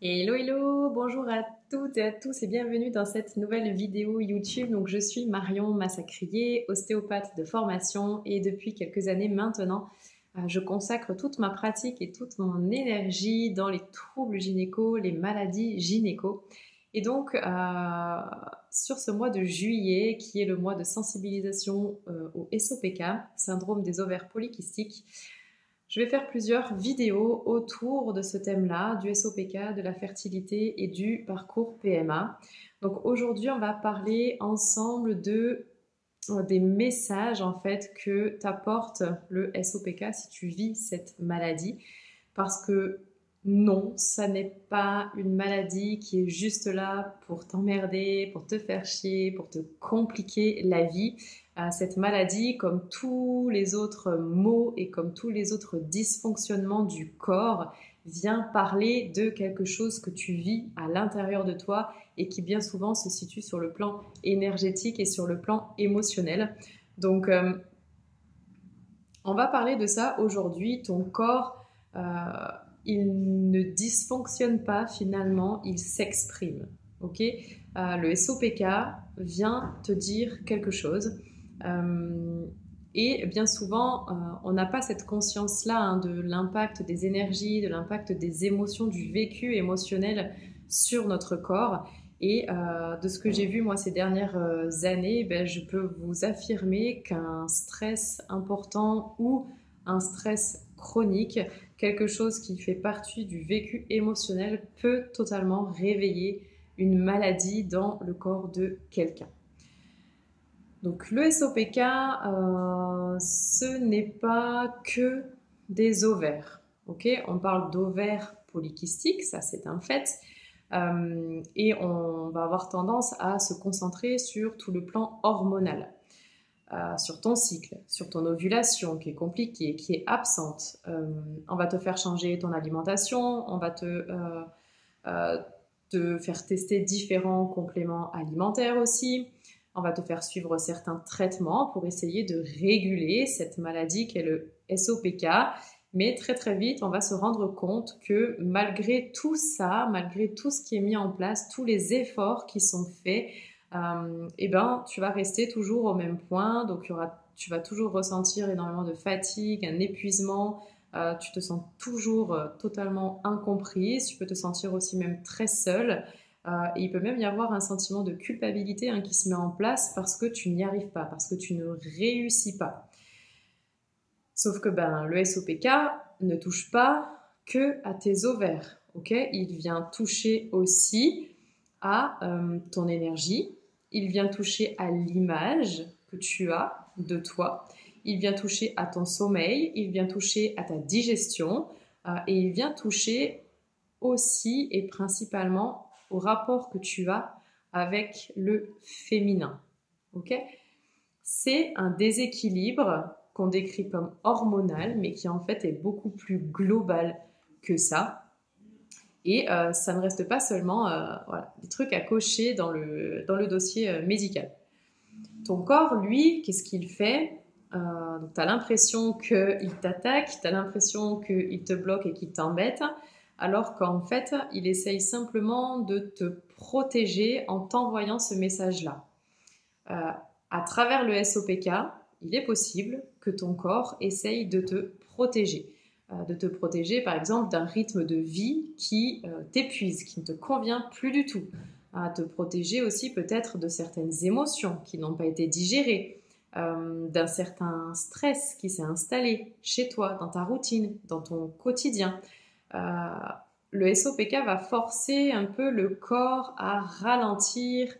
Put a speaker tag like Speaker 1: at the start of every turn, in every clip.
Speaker 1: Hello, hello, bonjour à toutes et à tous et bienvenue dans cette nouvelle vidéo YouTube. Donc, je suis Marion Massacrier, ostéopathe de formation et depuis quelques années maintenant, je consacre toute ma pratique et toute mon énergie dans les troubles gynéco, les maladies gynéco. Et donc, sur ce mois de juillet, qui est le mois de sensibilisation au SOPK, syndrome des ovaires polykystiques, je vais faire plusieurs vidéos autour de ce thème-là, du SOPK, de la fertilité et du parcours PMA. Donc aujourd'hui, on va parler ensemble des messages en fait que t'apporte le SOPK si tu vis cette maladie. Parce que non, ça n'est pas une maladie qui est juste là pour t'emmerder, pour te faire chier, pour te compliquer la vie. Cette maladie, comme tous les autres maux et comme tous les autres dysfonctionnements du corps, vient parler de quelque chose que tu vis à l'intérieur de toi et qui bien souvent se situe sur le plan énergétique et sur le plan émotionnel. Donc, on va parler de ça aujourd'hui. Ton corps, il ne dysfonctionne pas finalement, il s'exprime. Ok, le SOPK vient te dire quelque chose. Et bien souvent, on n'a pas cette conscience-là de l'impact des énergies, de l'impact des émotions, du vécu émotionnel sur notre corps. Et de ce que j'ai vu moi ces dernières années, je peux vous affirmer qu'un stress important ou un stress chronique, quelque chose qui fait partie du vécu émotionnel, peut totalement réveiller une maladie dans le corps de quelqu'un. Donc le SOPK, ce n'est pas que des ovaires. Okay, on parle d'ovaires polykystiques, ça c'est un fait. Et on va avoir tendance à se concentrer sur tout le plan hormonal, sur ton cycle, sur ton ovulation qui est compliquée, qui est absente. On va te faire changer ton alimentation, on va te faire tester différents compléments alimentaires aussi. On va te faire suivre certains traitements pour essayer de réguler cette maladie qu'est le SOPK. Mais très très vite, on va se rendre compte que malgré tout ça, malgré tout ce qui est mis en place, tous les efforts qui sont faits, tu vas rester toujours au même point. Donc tu vas toujours ressentir énormément de fatigue, un épuisement. Tu te sens toujours totalement incomprise. Tu peux te sentir aussi même très seule. Et il peut même y avoir un sentiment de culpabilité qui se met en place parce que tu n'y arrives pas, parce que tu ne réussis pas. Sauf que le SOPK ne touche pas que à tes ovaires, ok? Il vient toucher aussi à ton énergie, il vient toucher à l'image que tu as de toi, il vient toucher à ton sommeil, il vient toucher à ta digestion et il vient toucher aussi et principalement au rapport que tu as avec le féminin. Ok? C'est un déséquilibre qu'on décrit comme hormonal, mais qui en fait est beaucoup plus global que ça. Et ça ne reste pas seulement des trucs à cocher dans le dossier médical. Ton corps, lui, qu'est-ce qu'il fait? Donc, tu as l'impression qu'il t'attaque, tu as l'impression qu'il te bloque et qu'il t'embête, alors qu'en fait, il essaye simplement de te protéger en t'envoyant ce message-là. À travers le SOPK, il est possible que ton corps essaye de te protéger. De te protéger, par exemple, d'un rythme de vie qui t'épuise, qui ne te convient plus du tout. À te protéger aussi peut-être de certaines émotions qui n'ont pas été digérées, d'un certain stress qui s'est installé chez toi, dans ta routine, dans ton quotidien. Le SOPK va forcer un peu le corps à ralentir,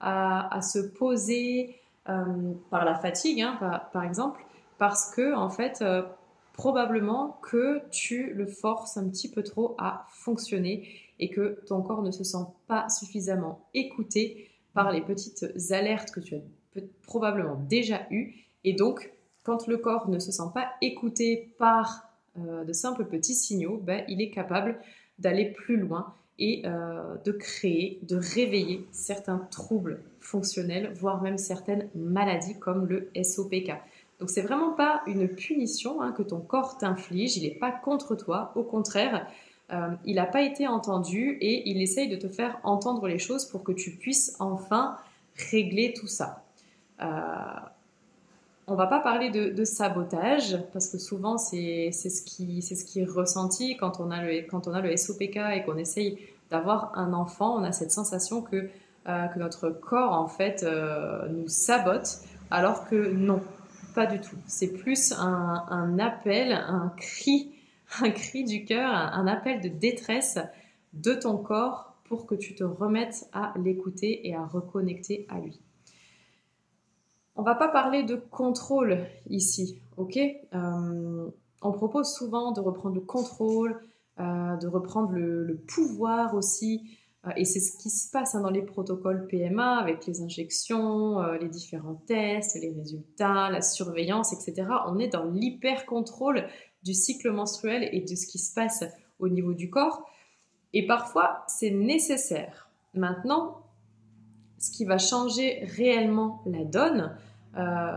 Speaker 1: à se poser par la fatigue, par exemple, parce que en fait, probablement que tu le forces un petit peu trop à fonctionner et que ton corps ne se sent pas suffisamment écouté par les petites alertes que tu as probablement déjà eues. Et donc, quand le corps ne se sent pas écouté par de simples petits signaux, il est capable d'aller plus loin et de créer, de réveiller certains troubles fonctionnels, voire même certaines maladies comme le SOPK. Donc c'est vraiment pas une punition que ton corps t'inflige, il n'est pas contre toi, au contraire, il n'a pas été entendu et il essaye de te faire entendre les choses pour que tu puisses enfin régler tout ça. On va pas parler de sabotage parce que souvent c'est ce qui est ressenti quand on a le SOPK et qu'on essaye d'avoir un enfant. On a cette sensation que notre corps en fait nous sabote, alors que non, pas du tout. C'est plus un appel, un cri du cœur, un appel de détresse de ton corps pour que tu te remettes à l'écouter et à reconnecter à lui. On va pas parler de contrôle ici, ok? On propose souvent de reprendre le contrôle, de reprendre le pouvoir aussi, et c'est ce qui se passe dans les protocoles PMA avec les injections, les différents tests, les résultats, la surveillance, etc. On est dans l'hyper-contrôle du cycle menstruel et de ce qui se passe au niveau du corps, et parfois c'est nécessaire. Maintenant, ce qui va changer réellement la donne,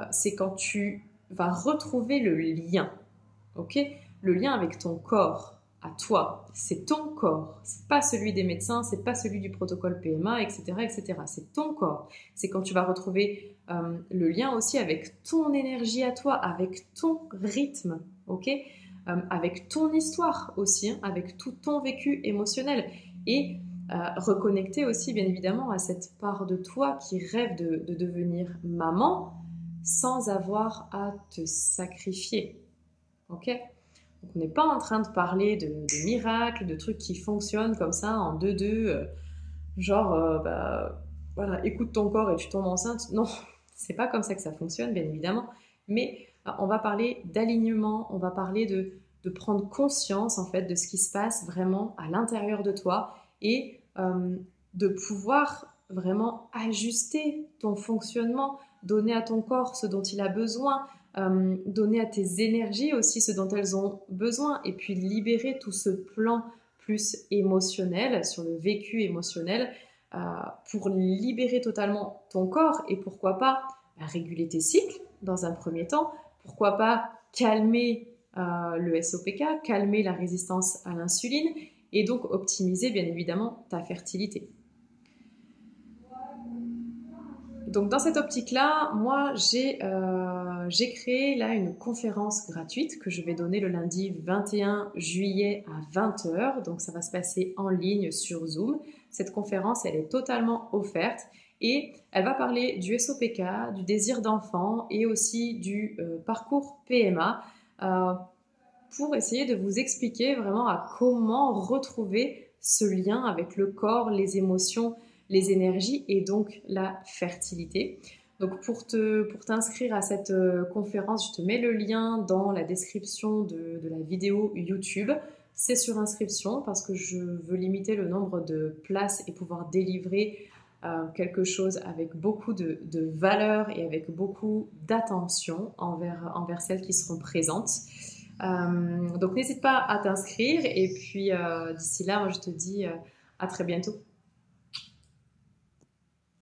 Speaker 1: c'est quand tu vas retrouver le lien, ok? Le lien avec ton corps, à toi. C'est ton corps, c'est pas celui des médecins, c'est pas celui du protocole PMA, etc., etc. C'est ton corps. C'est quand tu vas retrouver le lien aussi avec ton énergie à toi, avec ton rythme, ok? Avec ton histoire aussi, hein, avec tout ton vécu émotionnel. Et reconnecter aussi, bien évidemment, à cette part de toi qui rêve de devenir maman sans avoir à te sacrifier. Ok? Donc, on n'est pas en train de parler de miracles, de trucs qui fonctionnent comme ça en 2-2, genre, voilà, écoute ton corps et tu tombes enceinte. Non, c'est pas comme ça que ça fonctionne, bien évidemment. Mais on va parler d'alignement, on va parler de prendre conscience en fait de ce qui se passe vraiment à l'intérieur de toi et de pouvoir vraiment ajuster ton fonctionnement, donner à ton corps ce dont il a besoin, donner à tes énergies aussi ce dont elles ont besoin, et puis libérer tout ce plan plus émotionnel, sur le vécu émotionnel, pour libérer totalement ton corps et pourquoi pas réguler tes cycles dans un premier temps, pourquoi pas calmer le SOPK, calmer la résistance à l'insuline et donc optimiser bien évidemment ta fertilité. Donc dans cette optique-là, moi j'ai créé là une conférence gratuite que je vais donner le lundi 21 juillet à 20h. Donc ça va se passer en ligne sur Zoom. Cette conférence, elle est totalement offerte et elle va parler du SOPK, du désir d'enfant et aussi du parcours PMA pour essayer de vous expliquer vraiment à comment retrouver ce lien avec le corps, les émotions, les énergies et donc la fertilité. Donc pour t'inscrire à cette conférence, je te mets le lien dans la description de la vidéo YouTube. C'est sur inscription parce que je veux limiter le nombre de places et pouvoir délivrer quelque chose avec beaucoup de valeur et avec beaucoup d'attention envers celles qui seront présentes. Donc n'hésite pas à t'inscrire et puis d'ici là, moi je te dis à très bientôt.